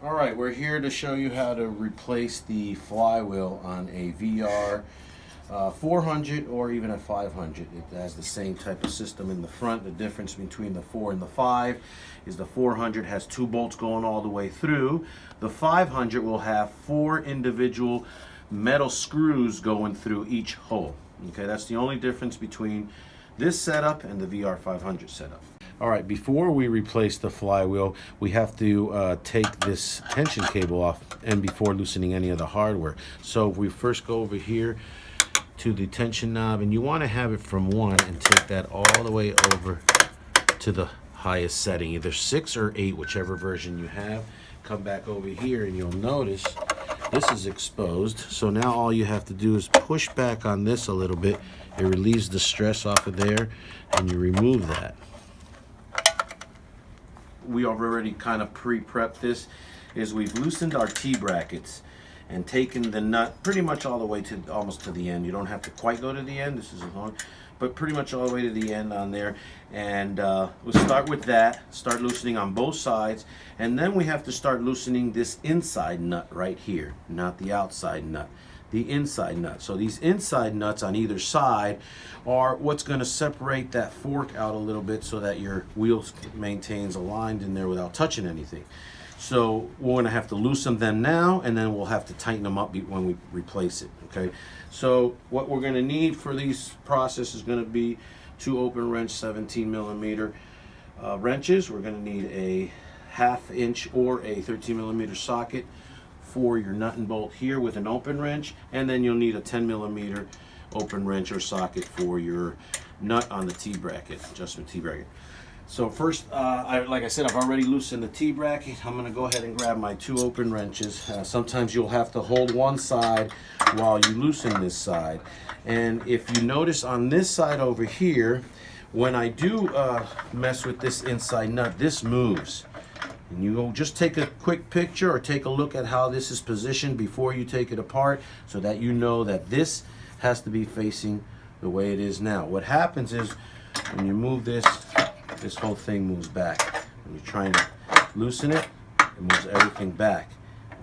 All right, we're here to show you how to replace the flywheel on a VR400 or even a 500. It has the same type of system in the front. The difference between the 4 and the 5 is the 400 has 2 bolts going all the way through. The 500 will have 4 individual metal screws going through each hole. Okay, that's the only difference between this setup and the VR500 setup. All right, before we replace the flywheel, we have to take this tension cable off, and before loosening any of the hardware. So we first go over here to the tension knob, and you want to have it from 1 and take that all the way over to the highest setting, either 6 or 8, whichever version you have. Come back over here and you'll notice this is exposed. So now all you have to do is push back on this a little bit. It relieves the stress off of there, and you remove that. We have already kind of pre-prepped this, is we've loosened our T-brackets and taken the nut pretty much all the way to almost to the end. You don't have to quite go to the end, this is long, but pretty much all the way to the end on there. And we'll start with that, start loosening on both sides, and then we have to start loosening this inside nut right here, not the outside nut, the inside nut. So these inside nuts on either side are what's going to separate that fork out a little bit so that your wheel maintains aligned in there without touching anything. So we're going to have to loosen them now, and then we'll have to tighten them up when we replace it. Okay, so what we're going to need for these process is going to be 2 open wrench 17mm wrenches. We're going to need a 1/2 inch or a 13mm socket for your nut and bolt here with an open wrench, and then you'll need a 10mm open wrench or socket for your nut on the T-bracket, adjustment T-bracket. So first, like I said, I've already loosened the T-bracket. I'm going to go ahead and grab my 2 open wrenches. Sometimes you'll have to hold one side while you loosen this side. And if you notice on this side over here, when I do mess with this inside nut, this moves. And you will just take a quick picture or take a look at how this is positioned before you take it apart, so that you know that this has to be facing the way it is now. What happens is when you move this, this whole thing moves back. When you're trying to loosen it, it moves everything back.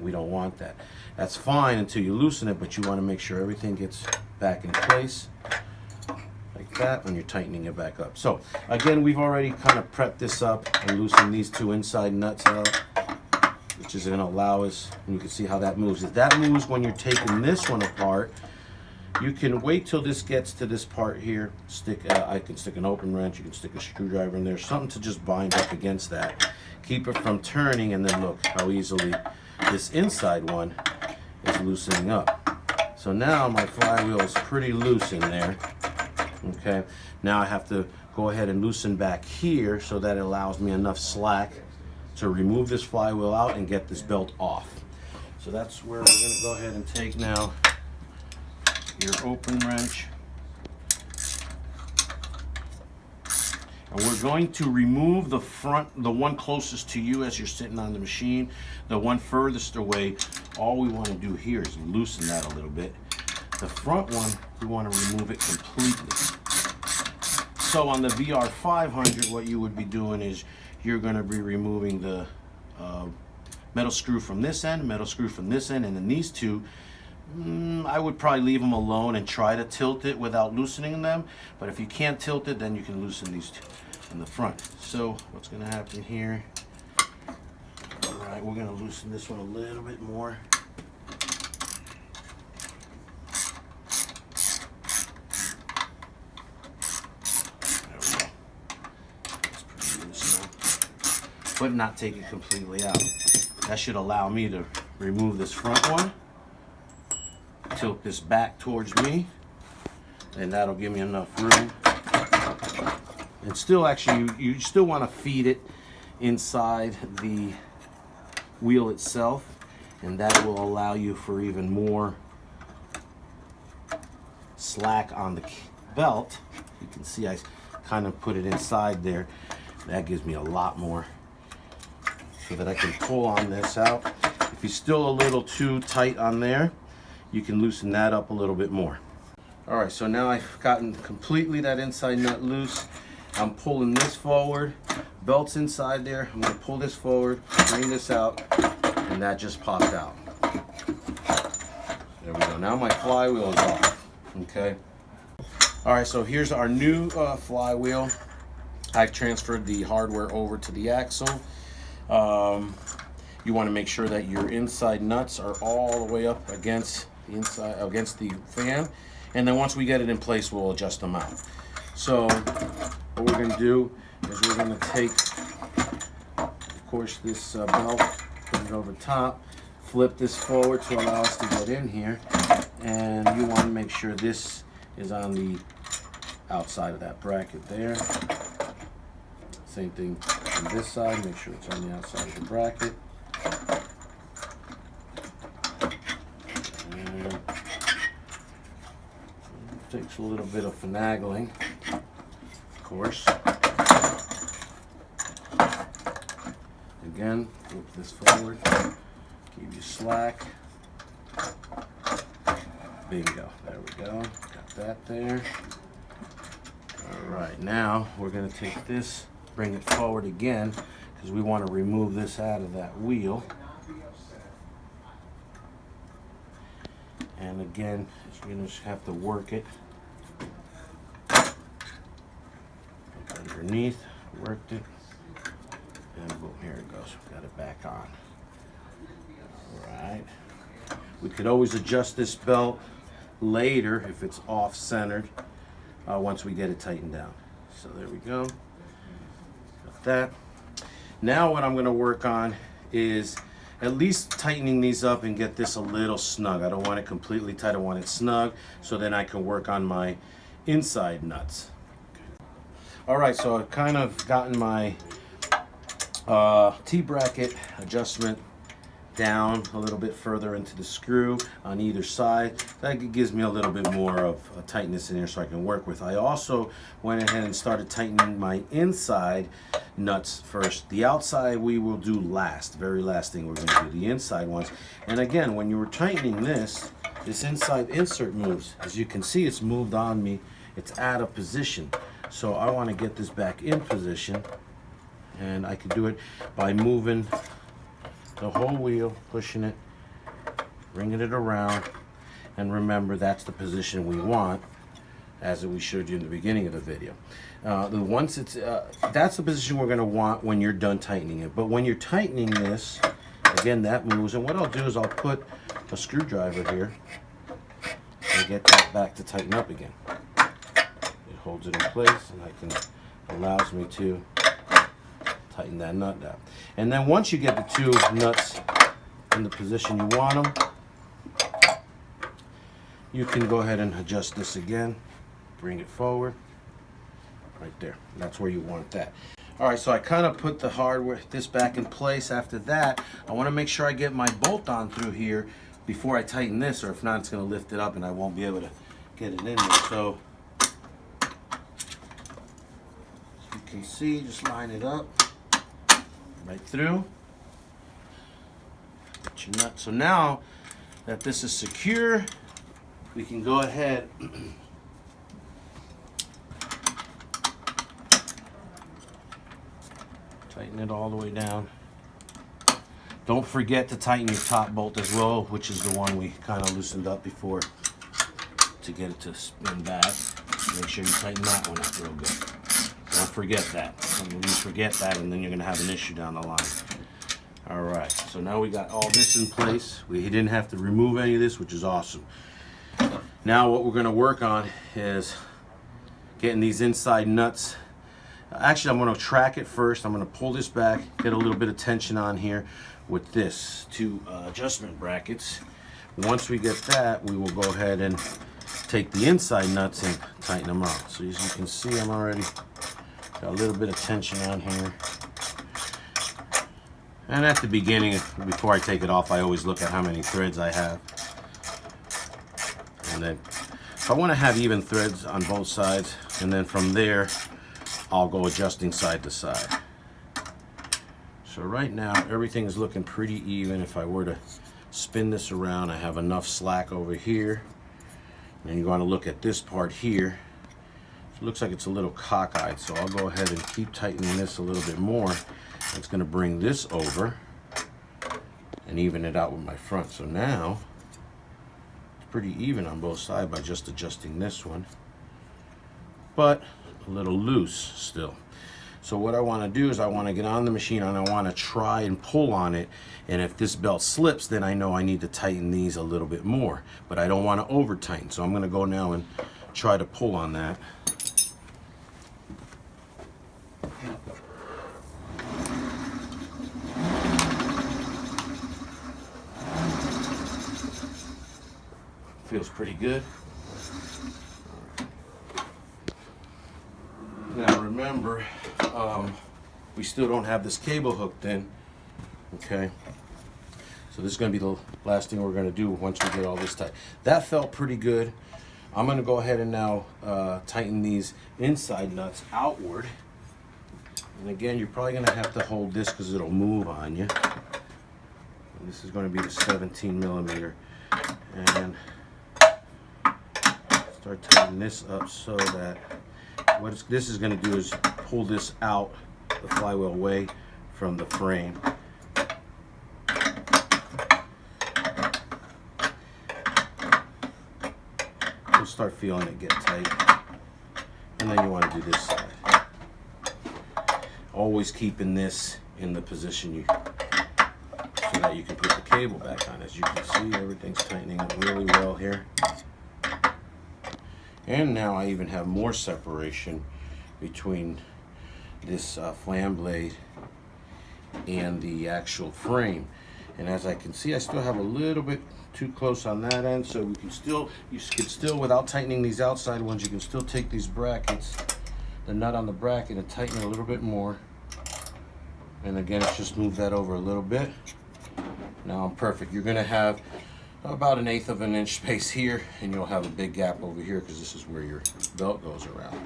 We don't want that. That's fine until you loosen it, but you want to make sure everything gets back in place like that when you're tightening it back up. So again, we've already kind of prepped this up and loosened these 2 inside nuts out, which is going to allow us, and you can see how that moves. If that moves when you're taking this one apart, you can wait till this gets to this part here. I can stick an open wrench, you can stick a screwdriver in there, something to just bind up against that. Keep it from turning, and then look how easily this inside one is loosening up. So now my flywheel is pretty loose in there. Okay, now I have to go ahead and loosen back here so that it allows me enough slack to remove this flywheel out and get this belt off. So that's where we're going to go ahead and take now your open wrench, and we're going to remove the front, the one closest to you as you're sitting on the machine. The one furthest away, all we want to do here is loosen that a little bit. The front one, we want to remove it completely. So on the VR500, what you would be doing is you're going to be removing the metal screw from this end, metal screw from this end, and then these two, I would probably leave them alone and try to tilt it without loosening them. But if you can't tilt it, then you can loosen these two in the front. So what's going to happen here? All right, we're going to loosen this one a little bit more. There we go. That's pretty loose now. But not take it completely out. That should allow me to remove this front one. Tilt this back towards me, and that'll give me enough room. And still, actually, you still want to feed it inside the wheel itself, and that will allow you for even more slack on the belt. You can see I kind of put it inside there. That gives me a lot more so that I can pull on this out. If you're still a little too tight on there, you can loosen that up a little bit more. All right, so now I've gotten completely that inside nut loose. I'm pulling this forward, belt's inside there. I'm gonna pull this forward, bring this out, and that just popped out. There we go. Now my flywheel is off. Okay. All right, so here's our new flywheel. I transferred the hardware over to the axle. You want to make sure that your inside nuts are all the way up against the inside, against the fan, and then once we get it in place, we'll adjust them out. So what we're going to do is we're going to take, of course, this belt, put it over top, flip this forward to allow us to get in here, and you want to make sure this is on the outside of that bracket there. Same thing on this side, make sure it's on the outside of the bracket. And it takes a little bit of finagling, of course. Again, flip this forward, keep you slack. Bingo, there we go, got that there. All right, now we're gonna take this, bring it forward again, because we want to remove this out of that wheel. And again, we're going to have to work it. Underneath, worked it, and boom, here it goes. We got it back on. All right. We could always adjust this belt later if it's off-centered once we get it tightened down. So there we go. Got that. Now what I'm going to work on is at least tightening these up and get this a little snug. I don't want it completely tight, I want it snug, so then I can work on my inside nuts. Alright, so I've kind of gotten my T-bracket adjustment down a little bit further into the screw on either side. That gives me a little bit more of a tightness in here so I can work with. I also went ahead and started tightening my inside nuts first. The outside we will do last, very last thing we're going to do, the inside ones. And again, when you were tightening this inside insert moves. As you can see, it's moved on me. It's out of position. So I want to get this back in position, and I can do it by moving the whole wheel, pushing it, bringing it around, and remember that's the position we want, as we showed you in the beginning of the video. Once it's that's the position we're going to want when you're done tightening it. But when you're tightening this, again, that moves, and what I'll do is I'll put a screwdriver here and get that back to tighten up again. It holds it in place, and allows me to tighten that nut down. And then once you get the two nuts in the position you want them, you can go ahead and adjust this again, bring it forward, right there. That's where you want that. All right, so I kind of put the hardware, this back in place. After that, I want to make sure I get my bolt on through here before I tighten this, or if not, it's going to lift it up and I won't be able to get it in there. So you can see, just line it up right through. Get your nut. So now that this is secure, we can go ahead tighten it all the way down. Don't forget to tighten your top bolt as well, which is the one we kind of loosened up before to get it to spin back. Make sure you tighten that one up real good. Don't forget that. When you forget that, and then you're going to have an issue down the line. All right, so now we got all this in place. We didn't have to remove any of this, which is awesome. Now what we're going to work on is getting these inside nuts. Actually, I'm going to track it first. I'm going to pull this back, get a little bit of tension on here with this two adjustment brackets. Once we get that, we will go ahead and take the inside nuts and tighten them out. So as you can see, I'm already got a little bit of tension on here. And at the beginning, before I take it off, I always look at how many threads I have. And then if I want to have even threads on both sides, and then from there, I'll go adjusting side to side. So right now, everything is looking pretty even. If I were to spin this around, I have enough slack over here. And you want to look at this part here. It looks like it's a little cockeyed, so I'll go ahead and keep tightening this a little bit more. It's going to bring this over, and and even it out with my front. So now it's pretty even on both sides by just adjusting this one, but a little loose still. So what I want to do is I want to get on the machine and I want to try and pull on it, and if this belt slips, then I know I need to tighten these a little bit more, but I don't want to over tighten. So I'm going to go now and try to pull on that. Feels pretty good. Now remember, we still don't have this cable hooked in, okay? So this is going to be the last thing we're going to do once we get all this tight. That felt pretty good. I'm going to go ahead and now tighten these inside nuts outward. And again, you're probably going to have to hold this because it'll move on you. And this is going to be the 17 millimeter. And start tightening this up so that what this is going to do is pull this out, the flywheel, away from the frame. You'll start feeling it get tight. And then you want to do this side. Always keeping this in the position so that you can put the cable back on. As you can see, everything's tightening up really well here. And now I even have more separation between this flam blade and the actual frame. And as I can see, I still have a little bit too close on that end, so we can still, without tightening these outside ones, you can still take these brackets, the nut on the bracket, and tighten it a little bit more. And again, it's just move that over a little bit. Now I'm perfect. You're gonna have about 1/8 of an inch space here, and you'll have a big gap over here because this is where your belt goes around.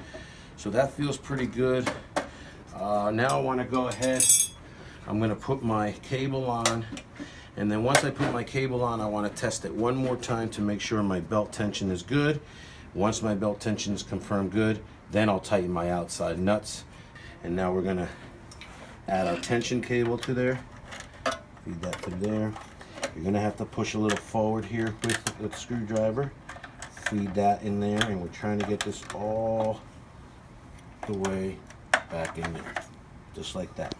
So that feels pretty good. Now I want to go ahead, I'm going to put my cable on, and then once I put my cable on, I want to test it one more time to make sure my belt tension is good. Once my belt tension is confirmed good, then I'll tighten my outside nuts. And now we're going to add our tension cable to there, feed that to there. You're going to have to push a little forward here with the screwdriver. Feed that in there, and we're trying to get this all the way back in there, just like that.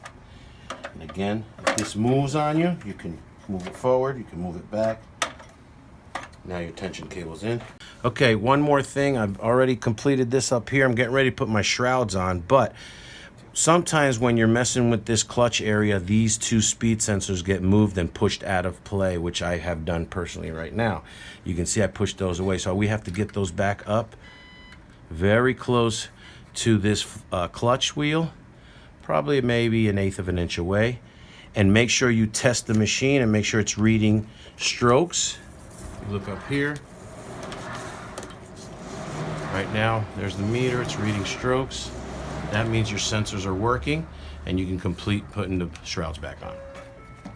And again, if this moves on you, you can move it forward, you can move it back. Now your tension cable's in. Okay, one more thing. I've already completed this up here. I'm getting ready to put my shrouds on, but sometimes when you're messing with this clutch area, these two speed sensors get moved and pushed out of play, which I have done personally right now. You can see I pushed those away, so we have to get those back up very close to this clutch wheel, probably maybe 1/8 of an inch away, and make sure you test the machine and make sure it's reading strokes. You look up here. Right now, there's the meter, it's reading strokes. That means your sensors are working, and you can complete putting the shrouds back on.